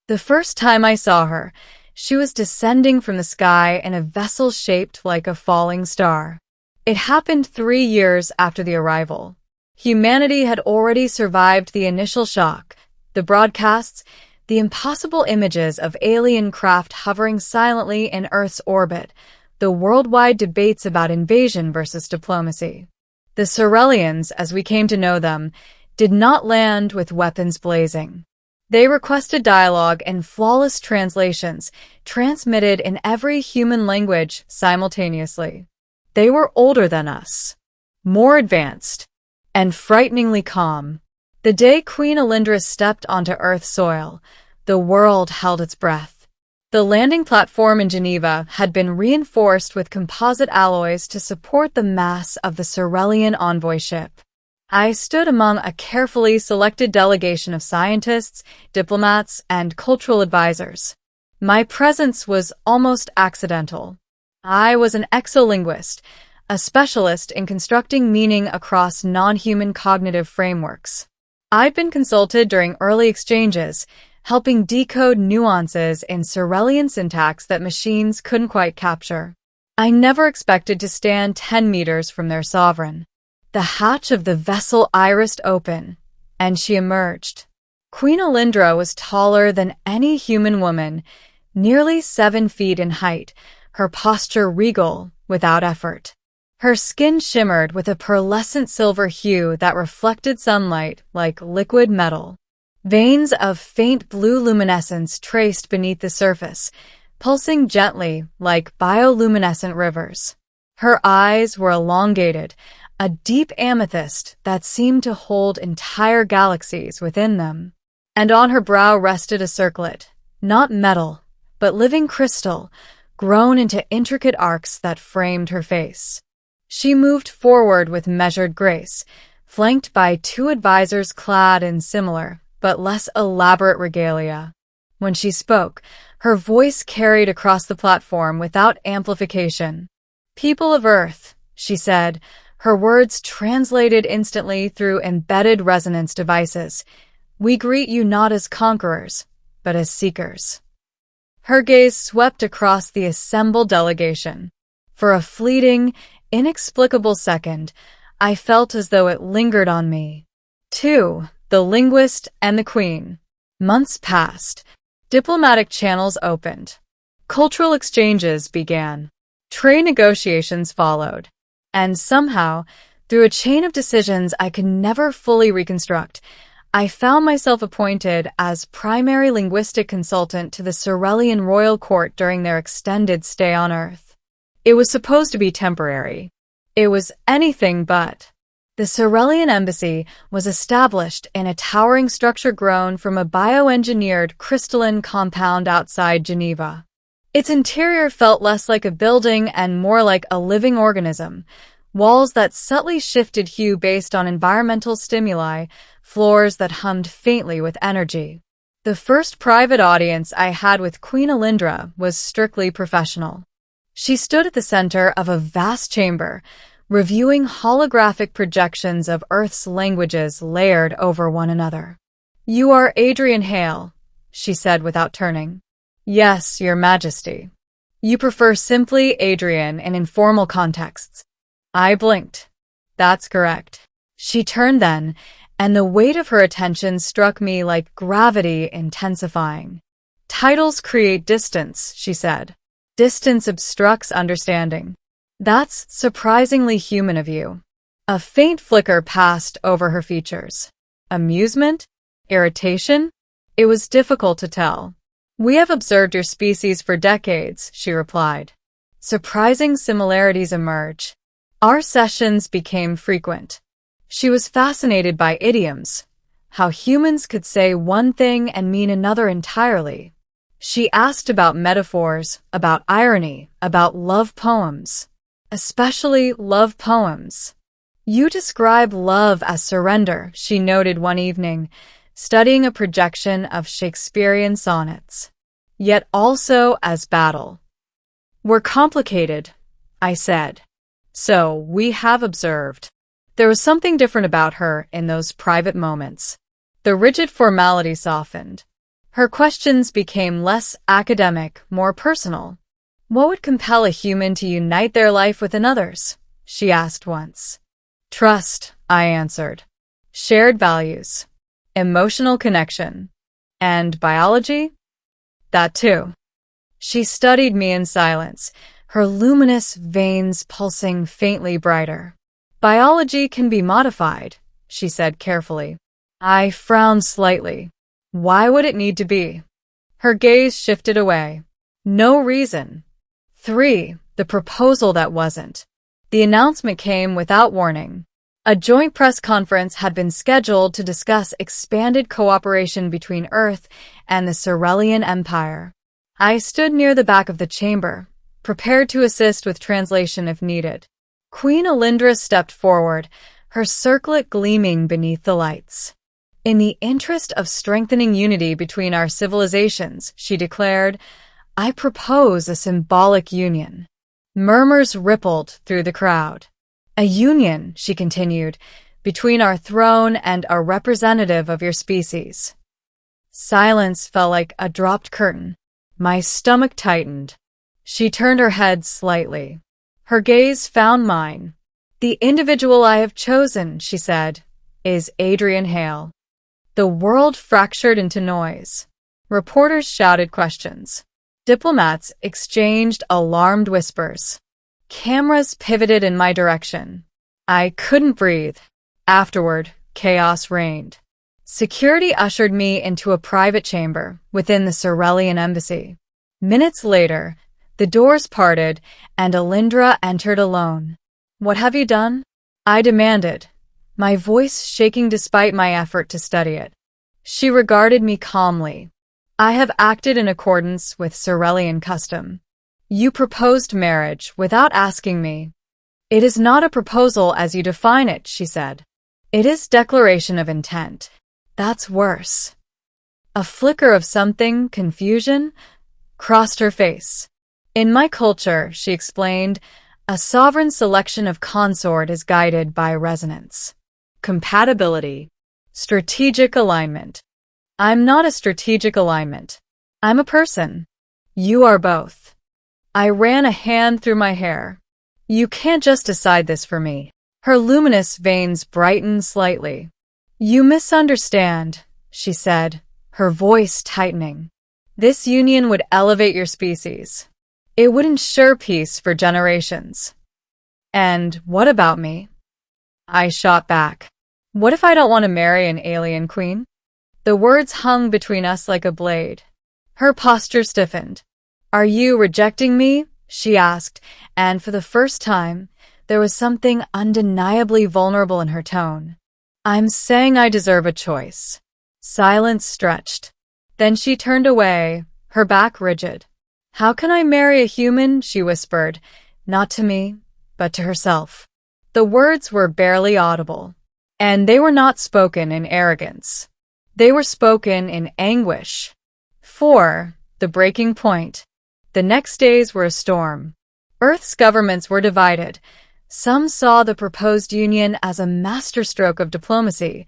The first time I saw her, she was descending from the sky in a vessel shaped like a falling star. It happened 3 years after the arrival. Humanity had already survived the initial shock, the broadcasts, the impossible images of alien craft hovering silently in Earth's orbit, the worldwide debates about invasion versus diplomacy. The Sorellians, as we came to know them, did not land with weapons blazing. They requested dialogue in flawless translations, transmitted in every human language simultaneously. They were older than us, more advanced, and frighteningly calm. The day Queen Alindra stepped onto Earth's soil, the world held its breath. The landing platform in Geneva had been reinforced with composite alloys to support the mass of the Sorellian envoy ship. I stood among a carefully selected delegation of scientists, diplomats, and cultural advisors. My presence was almost accidental. I was an exolinguist, a specialist in constructing meaning across non-human cognitive frameworks. I'd been consulted during early exchanges, helping decode nuances in Sorellian syntax that machines couldn't quite capture. I never expected to stand 10 meters from their sovereign. The hatch of the vessel irised open, and she emerged. Queen Alindra was taller than any human woman, nearly 7 feet in height, her posture regal, without effort. Her skin shimmered with a pearlescent silver hue that reflected sunlight like liquid metal. Veins of faint blue luminescence traced beneath the surface, pulsing gently like bioluminescent rivers. Her eyes were elongated, a deep amethyst that seemed to hold entire galaxies within them. And on her brow rested a circlet, not metal, but living crystal, grown into intricate arcs that framed her face. She moved forward with measured grace, flanked by 2 advisors clad in similar, but less elaborate regalia. When she spoke, her voice carried across the platform without amplification. "People of Earth," she said, her words translated instantly through embedded resonance devices. "We greet you not as conquerors, but as seekers." Her gaze swept across the assembled delegation. For a fleeting, inexplicable second, I felt as though it lingered on me. 2. The linguist and the Queen. Months passed. Diplomatic channels opened. Cultural exchanges began. Trade negotiations followed. And somehow, through a chain of decisions I could never fully reconstruct, I found myself appointed as primary linguistic consultant to the Sorellian royal court during their extended stay on Earth. It was supposed to be temporary. It was anything but. The Sorellian embassy was established in a towering structure grown from a bioengineered crystalline compound outside Geneva. Its interior felt less like a building and more like a living organism, walls that subtly shifted hue based on environmental stimuli, floors that hummed faintly with energy. The first private audience I had with Queen Alindra was strictly professional. She stood at the center of a vast chamber, reviewing holographic projections of Earth's languages layered over one another. "You are Adrian Hale," she said without turning. "Yes, Your Majesty. You prefer simply Adrian in informal contexts." I blinked. "That's correct." She turned then, and the weight of her attention struck me like gravity intensifying. "Titles create distance," she said. "Distance obstructs understanding." "That's surprisingly human of you." A faint flicker passed over her features. Amusement? Irritation? It was difficult to tell. "We have observed your species for decades," she replied. Surprising similarities emerge. Our sessions became frequent. She was fascinated by idioms, how humans could say one thing and mean another entirely. She asked about metaphors, about irony, about love poems. Especially love poems. "You describe love as surrender," she noted one evening, studying a projection of Shakespearean sonnets. "Yet also as battle." "We're complicated," I said. "So we have observed." There was something different about her in those private moments. The rigid formality softened. Her questions became less academic, more personal. What would compel a human to unite their life with another's? She asked once. Trust, I answered. Shared values. Emotional connection. And biology? That too. She studied me in silence, her luminous veins pulsing faintly brighter. Biology can be modified, she said carefully. I frowned slightly. Why would it need to be? Her gaze shifted away. No reason. 3. The proposal that wasn't. The announcement came without warning. A joint press conference had been scheduled to discuss expanded cooperation between Earth and the Sorellian Empire. I stood near the back of the chamber, prepared to assist with translation if needed. Queen Alindra stepped forward, her circlet gleaming beneath the lights. In the interest of strengthening unity between our civilizations, she declared, I propose a symbolic union. Murmurs rippled through the crowd. A union, she continued, between our throne and a representative of your species. Silence fell like a dropped curtain. My stomach tightened. She turned her head slightly. Her gaze found mine. The individual I have chosen, she said, is Adrian Hale. The world fractured into noise. Reporters shouted questions. Diplomats exchanged alarmed whispers. Cameras pivoted in my direction. I couldn't breathe. Afterward, chaos reigned. Security ushered me into a private chamber within the Sorellian embassy. Minutes later, the doors parted and Alindra entered alone. What have you done? I demanded, my voice shaking despite my effort to steady it. She regarded me calmly. I have acted in accordance with Sorellian custom. You proposed marriage without asking me. It is not a proposal as you define it, she said. It is declaration of intent. That's worse. A flicker of something, confusion, crossed her face. In my culture, she explained, a sovereign selection of consort is guided by resonance, compatibility, strategic alignment. I'm not a strategic alignment. I'm a person. You are both. I ran a hand through my hair. You can't just decide this for me. Her luminous veins brightened slightly. You misunderstand, she said, her voice tightening. This union would elevate your species. It would ensure peace for generations. And what about me? I shot back. What if I don't want to marry an alien queen? The words hung between us like a blade. Her posture stiffened. Are you rejecting me? She asked, and for the first time, there was something undeniably vulnerable in her tone. I'm saying I deserve a choice. Silence stretched. Then she turned away, her back rigid. How can I marry a human? She whispered, not to me, but to herself. The words were barely audible, and they were not spoken in arrogance. They were spoken in anguish. 4. The breaking point. The next days were a storm. Earth's governments were divided. Some saw the proposed union as a masterstroke of diplomacy,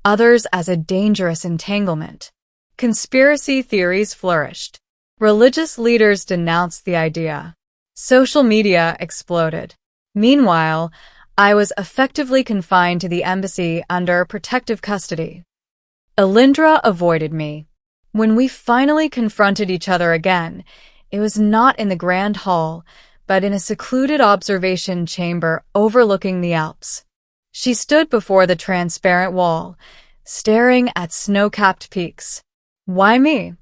others as a dangerous entanglement. Conspiracy theories flourished. Religious leaders denounced the idea. Social media exploded. Meanwhile, I was effectively confined to the embassy under protective custody. Alindra avoided me. When we finally confronted each other again, it was not in the grand hall, but in a secluded observation chamber overlooking the Alps. She stood before the transparent wall, staring at snow-capped peaks. Why me?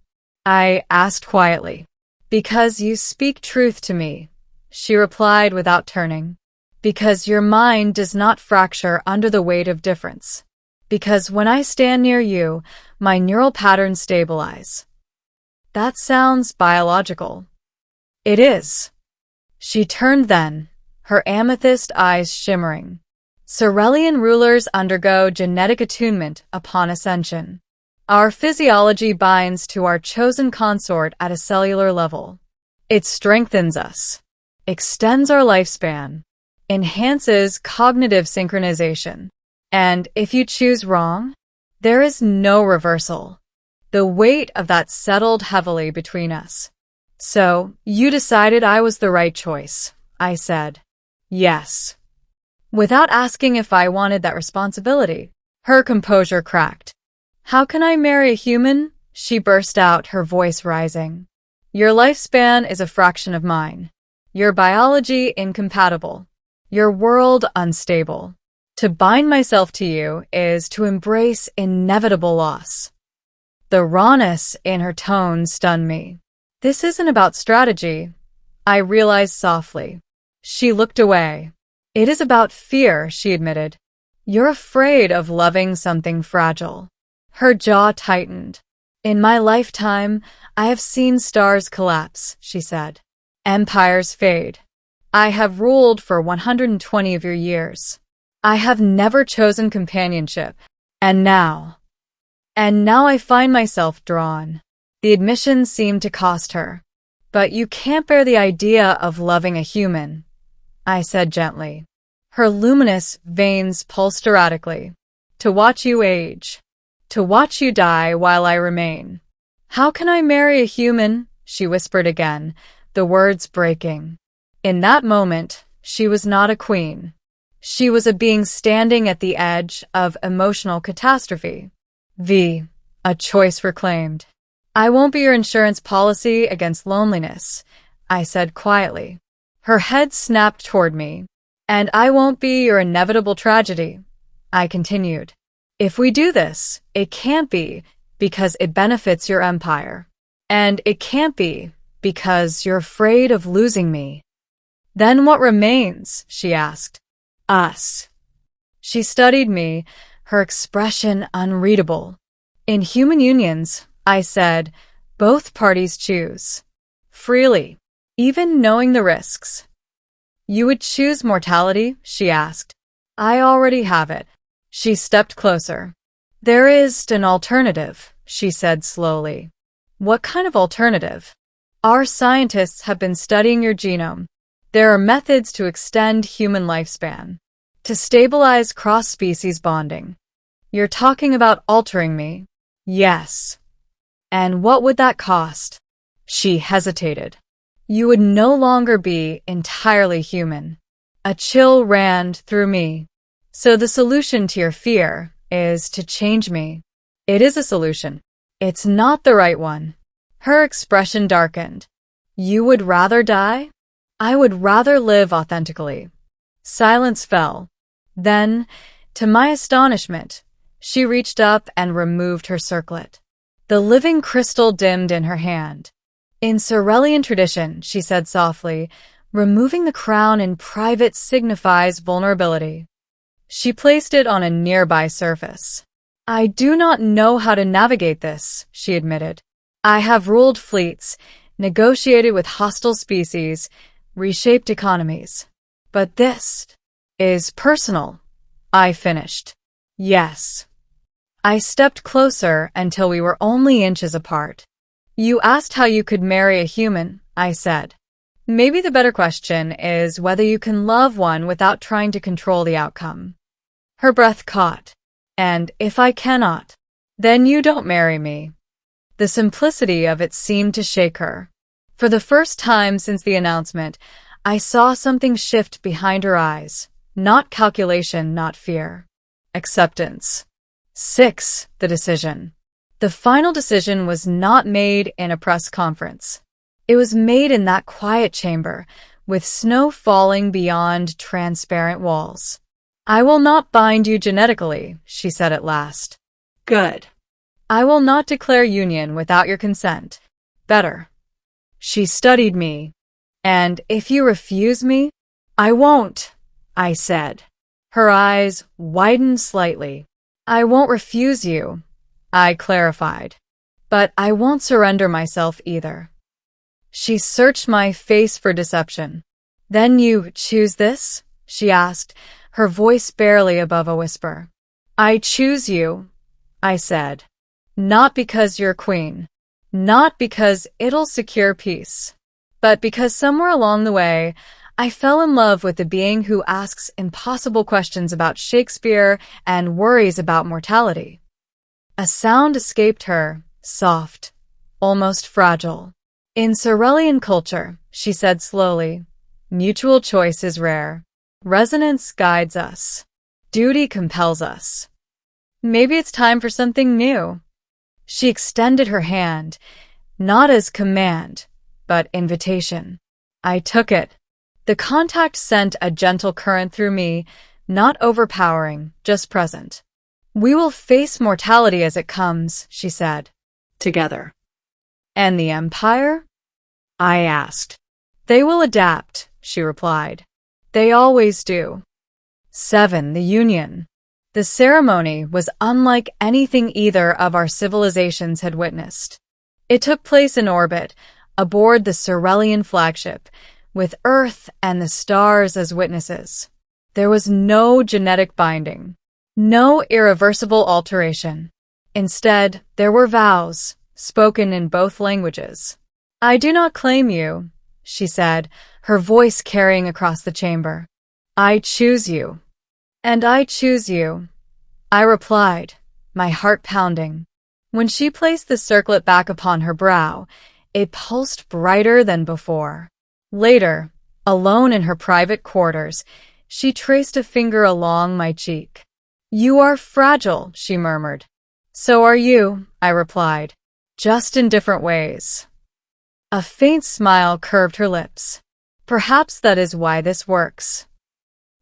I asked quietly. Because you speak truth to me, she replied without turning. Because your mind does not fracture under the weight of difference. Because when I stand near you, my neural patterns stabilize. That sounds biological. It is. She turned then, her amethyst eyes shimmering. Sorellian rulers undergo genetic attunement upon ascension. Our physiology binds to our chosen consort at a cellular level. It strengthens us, extends our lifespan, enhances cognitive synchronization. And if you choose wrong, there is no reversal. The weight of that settled heavily between us. So, you decided I was the right choice, I said. Yes. Without asking if I wanted that responsibility, her composure cracked. How can I marry a human? She burst out, her voice rising. Your lifespan is a fraction of mine. Your biology incompatible. Your world unstable. To bind myself to you is to embrace inevitable loss. The rawness in her tone stunned me. This isn't about strategy, I realized softly. She looked away. It is about fear, she admitted. You're afraid of loving something fragile. Her jaw tightened. In my lifetime, I have seen stars collapse, she said. Empires fade. I have ruled for 120 of your years. I have never chosen companionship. And now I find myself drawn. The admission seemed to cost her. But you can't bear the idea of loving a human, I said gently. Her luminous veins pulsed erratically. To watch you age. To watch you die while I remain. How can I marry a human? She whispered again, the words breaking. In that moment, she was not a queen. She was a being standing at the edge of emotional catastrophe. A choice reclaimed. I won't be your insurance policy against loneliness, I said quietly. Her head snapped toward me. And I won't be your inevitable tragedy, I continued. If we do this, it can't be because it benefits your empire. And it can't be because you're afraid of losing me. Then what remains? She asked. Us. She studied me, her expression unreadable. In human unions, I said, both parties choose. Freely, even knowing the risks. You would choose mortality? She asked. I already have it. She stepped closer. There is an alternative, she said slowly. What kind of alternative? Our scientists have been studying your genome. There are methods to extend human lifespan, to stabilize cross-species bonding. You're talking about altering me? Yes. And what would that cost? She hesitated. You would no longer be entirely human. A chill ran through me. So the solution to your fear is to change me. It is a solution. It's not the right one. Her expression darkened. You would rather die? I would rather live authentically. Silence fell. Then, to my astonishment, she reached up and removed her circlet. The living crystal dimmed in her hand. In Sorellian tradition, she said softly, removing the crown in private signifies vulnerability. She placed it on a nearby surface. I do not know how to navigate this, she admitted. I have ruled fleets, negotiated with hostile species, reshaped economies. But this is personal, I finished. Yes. I stepped closer until we were only inches apart. You asked how you could marry a human, I said. Maybe the better question is whether you can love one without trying to control the outcome. Her breath caught. And if I cannot, then you don't marry me. The simplicity of it seemed to shake her. For the first time since the announcement, I saw something shift behind her eyes. Not calculation, not fear. Acceptance. 6. The decision. The final decision was not made in a press conference. It was made in that quiet chamber, with snow falling beyond transparent walls. I will not bind you genetically, she said at last. Good. I will not declare union without your consent. Better. She studied me. And if you refuse me, I won't, I said. Her eyes widened slightly. I won't refuse you, I clarified. But I won't surrender myself either. She searched my face for deception. Then you choose this? She asked, her voice barely above a whisper. I choose you, I said. Not because you're queen. Not because it'll secure peace. But because somewhere along the way, I fell in love with the being who asks impossible questions about Shakespeare and worries about mortality. A sound escaped her, soft, almost fragile. In Sorellian culture, she said slowly, mutual choice is rare. Resonance guides us. Duty compels us. Maybe it's time for something new. She extended her hand, not as command, but invitation. I took it. The contact sent a gentle current through me, not overpowering, just present. We will face mortality as it comes, she said. Together. And the Empire? I asked. They will adapt, she replied. They always do. 7. The Union. The ceremony was unlike anything either of our civilizations had witnessed. It took place in orbit, aboard the Sorellian flagship, with Earth and the stars as witnesses. There was no genetic binding, no irreversible alteration. Instead, there were vows, spoken in both languages. I do not claim you, she said, her voice carrying across the chamber. I choose you. And I choose you, I replied, my heart pounding. When she placed the circlet back upon her brow, it pulsed brighter than before. Later, alone in her private quarters, she traced a finger along my cheek. You are fragile, she murmured. So are you, I replied, just in different ways. A faint smile curved her lips. Perhaps that is why this works.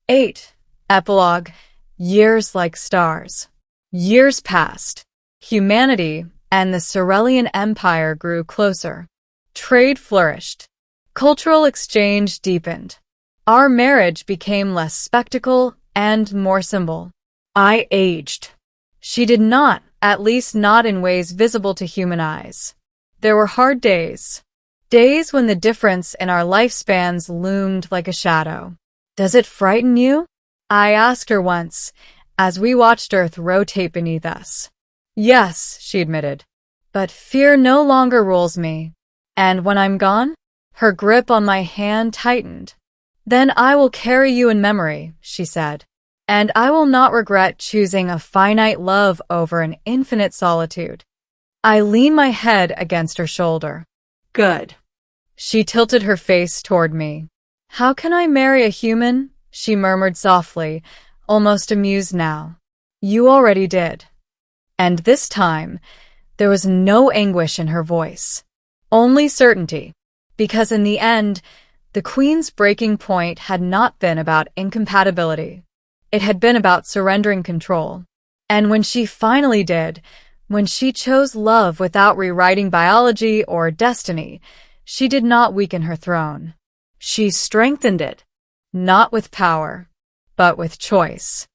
8. Epilogue. Years like stars. Years passed. Humanity and the Sorellian Empire grew closer. Trade flourished. Cultural exchange deepened. Our marriage became less spectacle and more symbol. I aged. She did not, at least not in ways visible to human eyes. There were hard days. Days when the difference in our lifespans loomed like a shadow. Does it frighten you? I asked her once, as we watched Earth rotate beneath us. Yes, she admitted. But fear no longer rules me. And when I'm gone? Her grip on my hand tightened. Then I will carry you in memory, she said. And I will not regret choosing a finite love over an infinite solitude. I leaned my head against her shoulder. Good. She tilted her face toward me. How can I marry a human? She murmured softly, almost amused now. You already did. And this time, there was no anguish in her voice. Only certainty. Because in the end, the Queen's breaking point had not been about incompatibility. It had been about surrendering control. And when she finally did, when she chose love without rewriting biology or destiny, she did not weaken her throne. She strengthened it, not with power, but with choice.